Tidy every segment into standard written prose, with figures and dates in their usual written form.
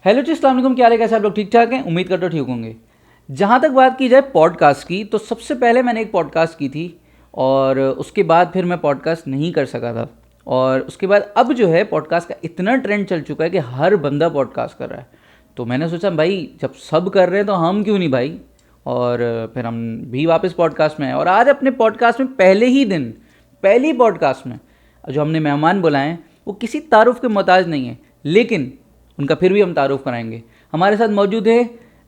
Hello जी, अस्सलाम वालेकुम। क्या हाल है, कैसे आप लोग? ठीक ठाक हैं? उम्मीद करता हूँ ठीक होंगे। जहाँ तक बात की जाए पॉडकास्ट की, तो सबसे पहले मैंने एक पॉडकास्ट की थी और उसके बाद फिर मैं पॉडकास्ट नहीं कर सका था। और उसके बाद अब जो है पॉडकास्ट का इतना ट्रेंड चल चुका है कि हर बंदा पॉडकास्ट कर रहा है। तो मैंने सोचा भाई जब सब कर रहे हैं तो हम क्यों नहीं भाई। और फिर हम भी वापस पॉडकास्ट में आए और आज अपने पॉडकास्ट में पहले ही दिन, पहली पॉडकास्ट में जो हमने मेहमान बुलाए हैं वो किसी तारुफ के मोहताज नहीं है, लेकिन उनका फिर भी हम तारुफ कराएंगे। हमारे साथ मौजूद है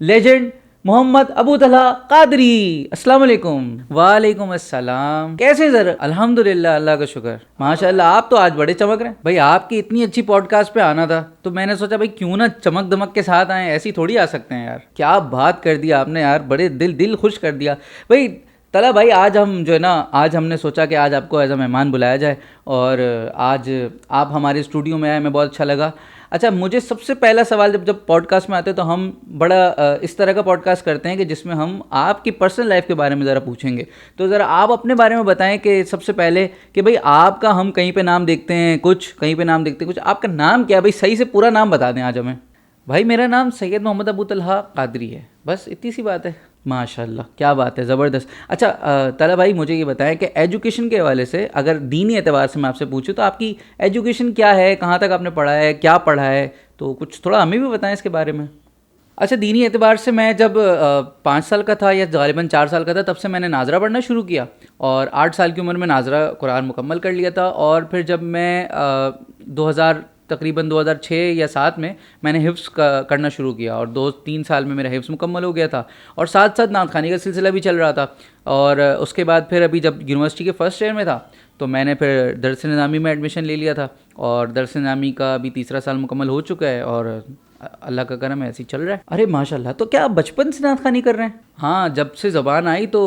लेजेंड मोहम्मद अबू तलहा कादरी। अस्सलाम वालेकुम। वालेकुम अस्सलाम। कैसे हैं सर? अल्हम्दुलिल्लाह, अल्लाह का शुक्र। माशाल्लाह, आप तो आज बड़े चमक रहे हैं भाई। आपकी इतनी अच्छी पॉडकास्ट पे आना था तो मैंने सोचा भाई क्यों ना चमक दमक के साथ आए, ऐसी थोड़ी आ सकते हैं यार। क्या बात कर दिया आपने यार, बड़े दिल खुश कर दिया भाई। तला भाई, आज हम जो है ना, आज हमने सोचा कि आज आपको एज अ मेहमान बुलाया जाए और आज आप हमारे स्टूडियो में आए, हमें बहुत अच्छा लगा। अच्छा, मुझे सबसे पहला सवाल, जब जब पॉडकास्ट में आते हैं तो हम बड़ा इस तरह का पॉडकास्ट करते हैं कि जिसमें हम आपकी पर्सनल लाइफ के बारे में ज़रा पूछेंगे। तो ज़रा आप अपने बारे में बताएं कि सबसे पहले कि भाई आपका, हम कहीं पे नाम देखते हैं कुछ, कहीं पे नाम देखते हैं कुछ, आपका नाम क्या है भाई? सही से पूरा नाम बता दें आज हमें। भाई मेरा नाम सैयद मोहम्मद अबू तलहा कादरी है, बस इतनी सी बात है। माशाल्लाह, क्या बात है, ज़बरदस्त। अच्छा तला भाई, मुझे ये बताएं कि एजुकेशन के हवाले से, अगर दीनी एतबार से मैं आपसे पूछूं तो आपकी एजुकेशन क्या है, कहाँ तक आपने पढ़ा है, क्या पढ़ा है, तो कुछ थोड़ा हमें भी बताएं इसके बारे में। अच्छा, दीनी एतबार से मैं जब 5 साल का था या गालिबन 4 साल का था, तब से मैंने नाजरा पढ़ना शुरू किया और 8 साल की उम्र में नाजरा कुरान मुकम्मल कर लिया था। और फिर जब मैं 2000 तकरीबन 2006 या 7 में मैंने हिफ्स करना शुरू किया और 2-3 साल में मेरा हिफ्स मुकम्मल हो गया था और साथ साथ नात खानी का सिलसिला भी चल रहा था। और उसके बाद फिर अभी जब यूनिवर्सिटी के फर्स्ट ईयर में था तो मैंने फिर दरस निज़ामी में एडमिशन ले लिया था और दरस निज़ामी का अभी तीसरा साल मुकम्मल हो चुका है और अल्लाह का करम है, ऐसे ही चल रहा है। अरे माशाल्लाह, तो क्या आप बचपन से नात खानी कर रहे हैं? हाँ, जब से ज़बान आई तो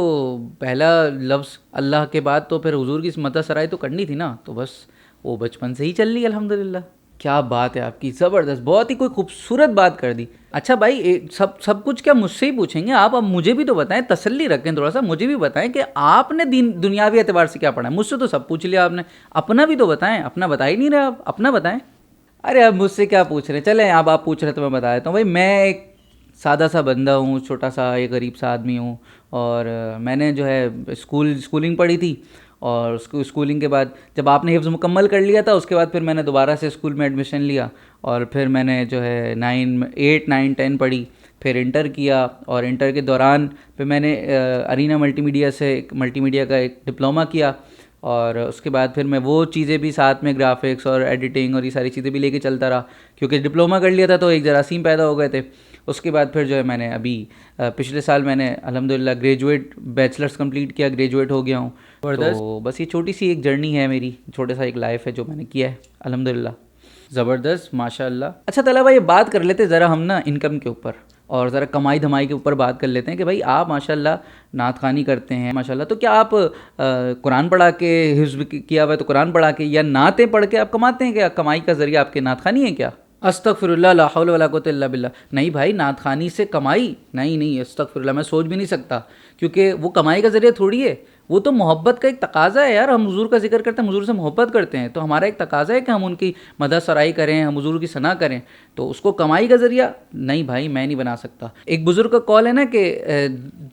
पहला लफ्ज़ अल्लाह के बाद तो फिर हुजूर की मदह सराय तो करनी थी ना, तो बस वो बचपन से ही चल रही है अल्हम्दुलिल्लाह। क्या बात है आपकी, ज़बरदस्त, बहुत ही कोई खूबसूरत बात कर दी। अच्छा भाई, सब कुछ क्या मुझसे ही पूछेंगे आप? अब मुझे भी तो बताएं, तसल्ली रखें थोड़ा सा, मुझे भी बताएं कि आपने दुनियावी एतबार से क्या पढ़ा है। मुझसे तो सब पूछ लिया आपने, अपना भी तो बताएं। अपना बता ही नहीं रहे आप, अपना बताएं। अरे अब मुझसे क्या पूछ रहे हैं, चलें अब आप पूछ रहे हैं तो मैं बता देता हूँ भाई। मैं एक सादा सा बंदा हूँ, छोटा सा एक गरीब सा आदमी हूँ और मैंने जो है स्कूलिंग पढ़ी थी और उसको स्कूलिंग के बाद जब आपने हिफ्ज़ मुकम्मल कर लिया था उसके बाद फिर मैंने दोबारा से स्कूल में एडमिशन लिया और फिर मैंने जो है 8, 9, 10 पढ़ी, फिर इंटर किया और इंटर के दौरान फिर मैंने अरीना मल्टीमीडिया से मल्टीमीडिया का एक डिप्लोमा किया और उसके बाद फिर मैं वो चीज़ें भी साथ में, ग्राफिक्स और एडिटिंग और ये सारी चीज़ें भी लेके चलता रहा, क्योंकि डिप्लोमा कर लिया था तो एक जरासीम पैदा हो गए थे। उसके बाद फिर जो है मैंने अभी पिछले साल मैंने अल्हम्दुलिल्लाह ग्रेजुएट, बैचलर्स कंप्लीट किया, ग्रेजुएट हो गया हूँ। तो बस ये छोटी सी एक जर्नी है मेरी, छोटा सा एक लाइफ है जो मैंने किया है अल्हम्दुलिल्लाह। ज़बरदस्त, माशाल्लाह। अच्छा तला भाई, बात कर लेते ज़रा हम ना इनकम के ऊपर और ज़रा कमाई धमाई के ऊपर बात कर लेते हैं कि भाई आप माशाल्लाह नात खानी करते हैं माशाल्लाह, तो क्या आप कुरान पढ़ा के, हिफ्ज़ किया हुआ है तो कुरान पढ़ा के या नातें पढ़ के आप कमाते हैं? क्या कमाई का ज़रिया आपके नात खानी है क्या? अस्तगफिरुल्लाह, ला हौला वला कुव्वता इल्ला बिल्लाह। नहीं भाई, नात खानी से कमाई नहीं, नहीं, अस्तगफिरुल्लाह, मैं सोच भी नहीं सकता, क्योंकि वो कमाई का ज़रिया थोड़ी है, वो तो मोहब्बत का एक तकाज़ा है यार। हम हुजूर का जिक्र करते हैं, हुजूर से मोहब्बत करते हैं, तो हमारा एक तकाज़ा है कि हम उनकी मदद सराई करें, हम हुजूर की सना करें, तो उसको कमाई का ज़रिया नहीं भाई, मैं नहीं बना सकता। एक बुज़ुर्ग का कॉल है ना कि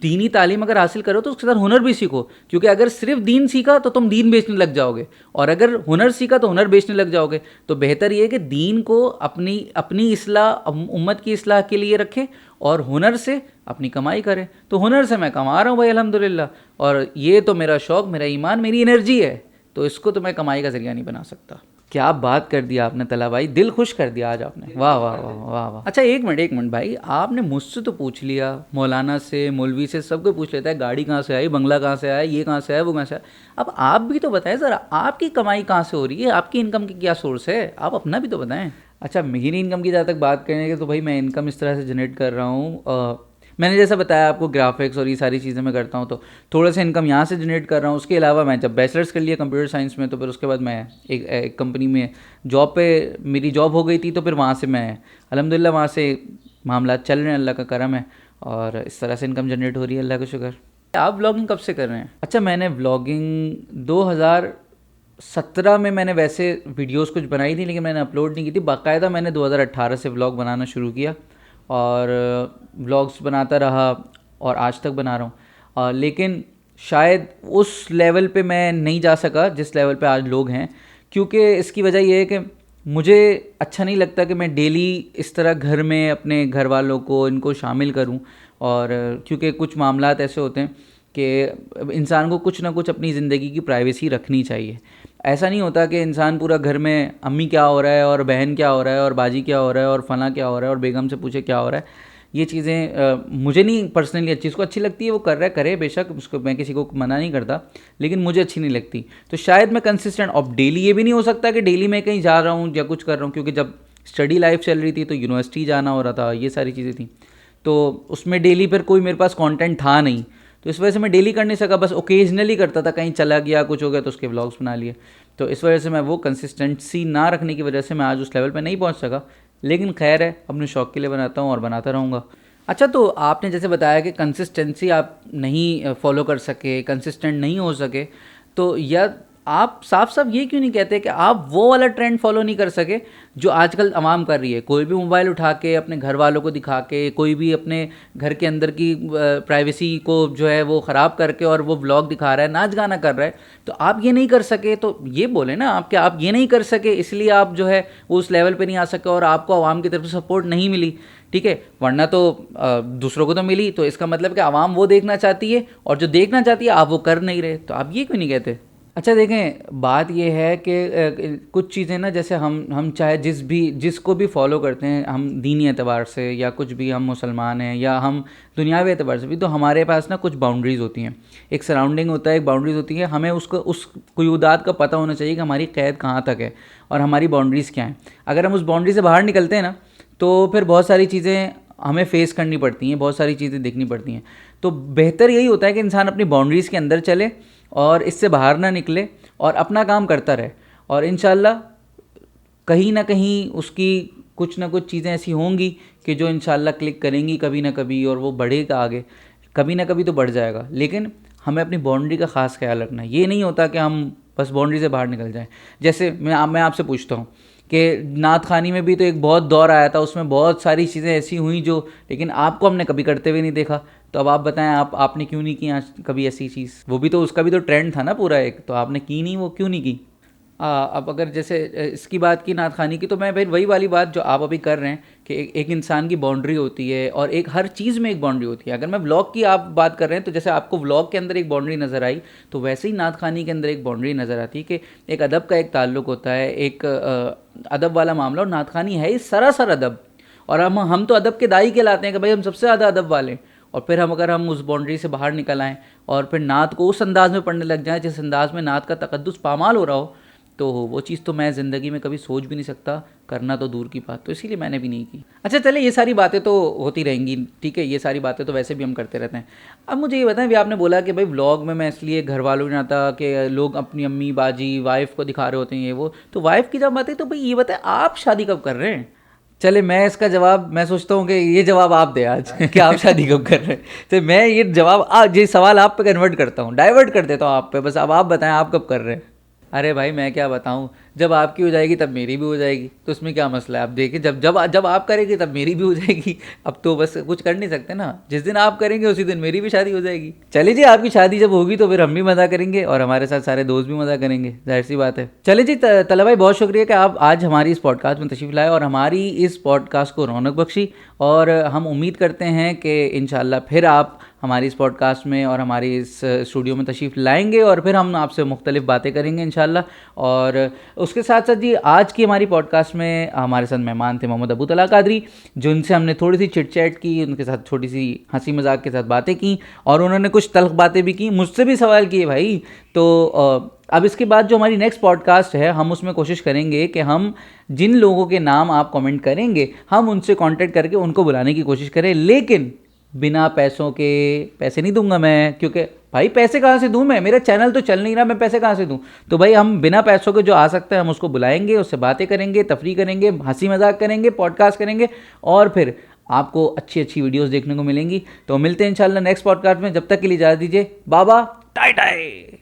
दीनी तालीम अगर हासिल करो तो उसके साथ हुनर भी सीखो, क्योंकि अगर सिर्फ दीन सीखा तो तुम दीन बेचने लग जाओगे और अगर हुनर सीखा तो हुनर बेचने लग जाओगे। तो बेहतर ये है कि दीन को अपनी अपनी इस्लाह, उम्मत की इस्लाह के लिए रखें और हुनर से अपनी कमाई करें। तो हुनर से मैं कमा रहा हूँ भाई अल्हम्दुलिल्लाह, और ये तो मेरा शौक़, मेरा ईमान, मेरी एनर्जी है, तो इसको तो मैं कमाई का ज़रिया नहीं बना सकता। क्या बात कर दिया आपने तला भाई, दिल खुश कर दिया आज आपने, वाह वाह वाह वाह वाह। अच्छा एक मिनट भाई, आपने मुझसे तो पूछ लिया, मौलाना से, मौलवी से, सबको पूछ लेता है गाड़ी कहाँ से आई, बंगला कहाँ से आया, ये कहाँ से आया, वो कहाँ से आया। अब आप भी तो बताएं ज़रा, आपकी कमाई कहाँ से हो रही है, आपकी इनकम की क्या सोर्स है, आप अपना भी तो बताएं। अच्छा, मेरी इनकम की जहाँ तक बात करें कि तो भाई मैं इनकम इस तरह से जनरेट कर रहा हूँ, मैंने जैसा बताया आपको ग्राफिक्स और ये सारी चीज़ें मैं करता हूँ, तो थोड़ा सा इनकम यहाँ से जनरेट कर रहा हूँ। उसके अलावा मैं जब बैचलर्स कर लिया कंप्यूटर साइंस में तो फिर उसके बाद मैं एक कंपनी में जॉब पे, मेरी जॉब हो गई थी, तो फिर वहाँ से मैं अल्हम्दुलिल्लाह वहाँ से मामला चल रहे हैं, अल्लाह का करम है और इस तरह से इनकम जनरेट हो रही है, अल्लाह का शुक्र। आप व्लॉगिंग कब से कर रहे हैं? अच्छा, मैंने व्लॉगिंग 2017 में मैंने वैसे वीडियोस कुछ बनाई थी, लेकिन मैंने अपलोड नहीं की थी। बाकायदा मैंने 2018 से व्लॉग बनाना शुरू किया और व्लॉग्स बनाता रहा और आज तक बना रहा हूँ। लेकिन शायद उस लेवल पे मैं नहीं जा सका जिस लेवल पे आज लोग हैं, क्योंकि इसकी वजह ये है कि मुझे अच्छा नहीं लगता कि मैं डेली इस तरह घर में अपने घर वालों को इनको शामिल करूं। और क्योंकि कुछ मामलात ऐसे होते हैं कि इंसान को कुछ ना कुछ अपनी ज़िंदगी की प्राइवेसी रखनी चाहिए। ऐसा नहीं होता कि इंसान पूरा घर में अम्मी क्या हो रहा है और बहन क्या हो रहा है और बाजी क्या हो रहा है और फला क्या हो रहा है और बेगम से पूछे क्या हो रहा है। ये चीज़ें मुझे नहीं पर्सनली अच्छी, इसको अच्छी लगती है वो कर रहा है करे बेशक, उसको मैं किसी को मना नहीं करता, लेकिन मुझे अच्छी नहीं लगती। तो शायद मैं कंसिस्टेंट, अब डेली ये भी नहीं हो सकता कि डेली मैं कहीं जा रहा हूँ या कुछ कर रहा हूँ, क्योंकि जब स्टडी लाइफ चल रही थी तो यूनिवर्सिटी जाना हो रहा था, ये सारी चीज़ें थी, तो उसमें डेली फिर कोई मेरे पास कंटेंट था नहीं, तो इस वजह से मैं डेली कर नहीं सका, बस ओकेजनली करता था, कहीं चला गया कुछ हो गया तो उसके व्लॉग्स बना लिए। तो इस वजह से मैं वो कंसिस्टेंसी ना रखने की वजह से मैं आज उस लेवल पे नहीं पहुंच सका, लेकिन खैर है, अपने शौक़ के लिए बनाता हूँ और बनाता रहूँगा। अच्छा, तो आपने जैसे बताया कि कंसिस्टेंसी आप नहीं फॉलो कर सके, कंसिस्टेंट नहीं हो सके, तो या आप साफ साफ ये क्यों नहीं कहते कि आप वो वाला ट्रेंड फॉलो नहीं कर सके जो आजकल आवाम कर रही है? कोई भी मोबाइल उठा के अपने घर वालों को दिखा के, कोई भी अपने घर के अंदर की प्राइवेसी को जो है वो ख़राब करके और वो व्लॉग दिखा रहा है, नाच गाना कर रहा है, तो आप ये नहीं कर सके, तो ये बोले ना आप, क्या आप ये नहीं कर सके इसलिए आप जो है वो उस लेवल पे नहीं आ सके और आपको आवाम की तरफ से सपोर्ट नहीं मिली, ठीक है, वरना तो दूसरों को तो मिली। तो इसका मतलब कि आवाम वो देखना चाहती है और जो देखना चाहती है आप वो कर नहीं रहे, तो आप ये क्यों नहीं कहते? अच्छा देखें, बात ये है कि कुछ चीज़ें ना, जैसे हम चाहे जिसको भी फॉलो करते हैं, हम दीनी एतबार से या कुछ भी, हम मुसलमान हैं या हम दुनियावी एतबार से भी, तो हमारे पास ना कुछ बाउंड्रीज़ होती हैं, एक सराउंडिंग होता है, एक बाउंड्रीज़ होती है। हमें उसको उस कुयूदात का पता होना चाहिए कि हमारी क़ैद कहाँ तक है और हमारी बाउंड्रीज़ क्या हैं। अगर हम उस बाउंड्री से बाहर निकलते हैं ना, तो फिर बहुत सारी चीज़ें हमें फ़ेस करनी पड़ती हैं, बहुत सारी चीज़ें देखनी पड़ती हैं। तो बेहतर यही होता है कि इंसान अपनी बाउंड्रीज़ के अंदर चले और इससे बाहर ना निकले और अपना काम करता रहे, और इंशाल्लाह कहीं ना कहीं उसकी कुछ ना कुछ चीज़ें ऐसी होंगी कि जो इंशाल्लाह क्लिक करेंगी कभी ना कभी, और वो बढ़ेगा आगे, कभी ना कभी तो बढ़ जाएगा। लेकिन हमें अपनी बाउंड्री का ख़ास ख्याल रखना है। ये नहीं होता कि हम बस बाउंड्री से बाहर निकल जाएं। जैसे मैं आपसे पूछता हूँ कि नात खानी में भी तो एक बहुत दौर आया था, उसमें बहुत सारी चीज़ें ऐसी हुई जो, लेकिन आपको हमने कभी करते हुए नहीं देखा। तो अब आप बताएं, आपने क्यों नहीं की आज कभी ऐसी चीज़? वो भी तो, उसका भी तो ट्रेंड था ना पूरा एक, तो आपने की नहीं, वो क्यों नहीं की? अब अगर जैसे इसकी बात की नात खानी की, तो मैं भाई वही वाली बात जो आप अभी कर रहे हैं कि एक इंसान की बाउंड्री होती है और एक हर चीज़ में एक बाउंड्री होती है। अगर मैं व्लॉग की आप बात कर रहे हैं, तो जैसे आपको व्लॉग के अंदर एक बाउंड्री नज़र आई, तो वैसे ही नात खानी के अंदर एक बाउंड्री नज़र आती है कि एक अदब का एक ताल्लुक होता है, एक अदब वाला मामला, और नात खानी है इस सरासर अदब, और हम तो अदब के दाई कहलाते हैं कि भाई हम सबसे ज़्यादा अदब वाले। और फिर अगर हम उस बाउंड्री से बाहर निकल आएँ और फिर नात को उस अंदाज़ में पढ़ने लग जाएँ जिस अंदाज़ में नात का तकद्दुस पामाल हो रहा हो, तो वो चीज़ तो मैं ज़िंदगी में कभी सोच भी नहीं सकता, करना तो दूर की बात, तो इसीलिए मैंने भी नहीं की। अच्छा चले, ये सारी बातें तो होती रहेंगी, ठीक है, ये सारी बातें तो वैसे भी हम करते रहते हैं। अब मुझे ये बताएं, भी आपने बोला कि भाई व्लॉग में मैं इसलिए घर वालों को नहीं आता कि लोग अपनी अम्मी बाजी वाइफ को दिखा रहे होते हैं ये वो, तो वाइफ की जब बात है तो भाई ये बताएं आप शादी कब कर रहे हैं? चले, मैं इसका जवाब, मैं सोचता हूँ कि ये जवाब आप दें आज कि आप शादी कब कर रहे हैं। तो मैं ये जवाब आज ये सवाल आप पे कन्वर्ट करता हूँ, डाइवर्ट कर देता हूँ आप पे, बस अब आप बताएं आप कब कर रहे हैं? अरे भाई मैं क्या बताऊं, जब आपकी हो जाएगी तब मेरी भी हो जाएगी, तो उसमें क्या मसला है? आप देखिए, जब जब जब आप करेंगे तब मेरी भी हो जाएगी। अब तो बस कुछ कर नहीं सकते ना, जिस दिन आप करेंगे उसी दिन मेरी भी शादी हो जाएगी। चलिए जी, आपकी शादी जब होगी तो फिर हम भी मज़ा करेंगे और हमारे साथ सारे दोस्त भी मज़ा करेंगे, जाहिर सी बात है। चलिए जी, तला भाई बहुत शुक्रिया कि आप आज हमारी इस पॉडकास्ट में तशरीफ़ लाए और हमारी इस पॉडकास्ट को रौनक बख्शी, और हम उम्मीद करते हैं कि इंशाल्लाह फिर आप हमारी इस पॉडकास्ट में और हमारी इस स्टूडियो में तशरीफ़ लाएंगे और फिर हम आपसे मुख्तलिफ बातें करेंगे इंशाल्लाह। और उसके साथ साथ जी, आज की हमारी पॉडकास्ट में हमारे साथ मेहमान थे मोहम्मद अबू तला कादरी, जिनसे हमने थोड़ी सी चिट चैट की, उनके साथ छोटी सी हंसी मजाक के साथ बातें की, और उन्होंने कुछ तल्ख बातें भी की, मुझसे भी सवाल किए भाई। तो अब इसके बाद जो हमारी नेक्स्ट पॉडकास्ट है, हम उसमें कोशिश करेंगे कि हम जिन लोगों के नाम आप कमेंट करेंगे, हम उनसे कांटेक्ट करके उनको बुलाने की कोशिश करें, लेकिन बिना पैसों के। पैसे नहीं दूंगा मैं, क्योंकि भाई पैसे कहाँ से दूं मैं, मेरा चैनल तो चल नहीं रहा, मैं पैसे कहाँ से दूं? तो भाई हम बिना पैसों के जो आ सकते हैं हम उसको बुलाएंगे, उससे बातें करेंगे, तफरी करेंगे, हंसी मजाक करेंगे, पॉडकास्ट करेंगे, और फिर आपको अच्छी अच्छी वीडियोस देखने को मिलेंगी। तो मिलते हैं इंशाल्लाह नेक्स्ट पॉडकास्ट में, जब तक के लिए इजाज़त दीजिए, बाबा टाई टाई।